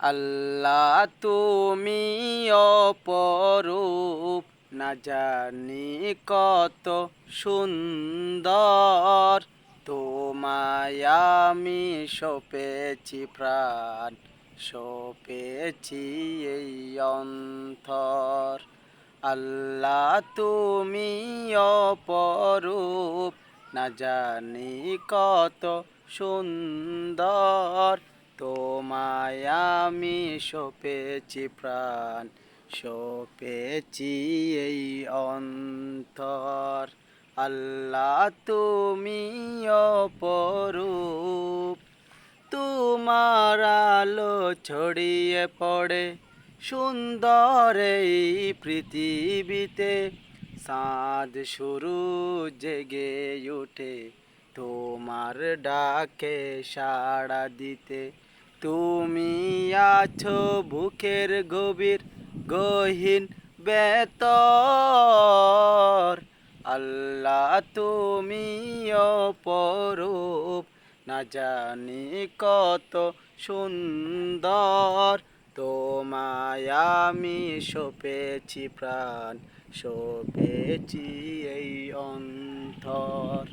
আল্লাহ তুমি অপরূপ, না জানি কত সুন্দর। তোমায় আমি সপেছি প্রাণ, সপেছি এই অন্তর। আল্লাহ তুমি অপরূপ, না জানি কত সুন্দর। তোমায় আমি সপেছি প্রাণ, সপেছি এই অন্তর। আল্লাহ তুমি অপরূপ, তোমার আলো ছড়িয়ে পড়ে সুন্দর এই পৃথিবীতে। চাঁদ শুরু জেগে ওঠে তোমার ডাকে সাড়া দিতে। তুমি আছো বুকের গভীর গহীন বেতর। আল্লাহ তুমি অপরূপ, না জানি কত সুন্দর। তোমায় আমি সপেছি প্রাণ, সপেছি এই অন্তর।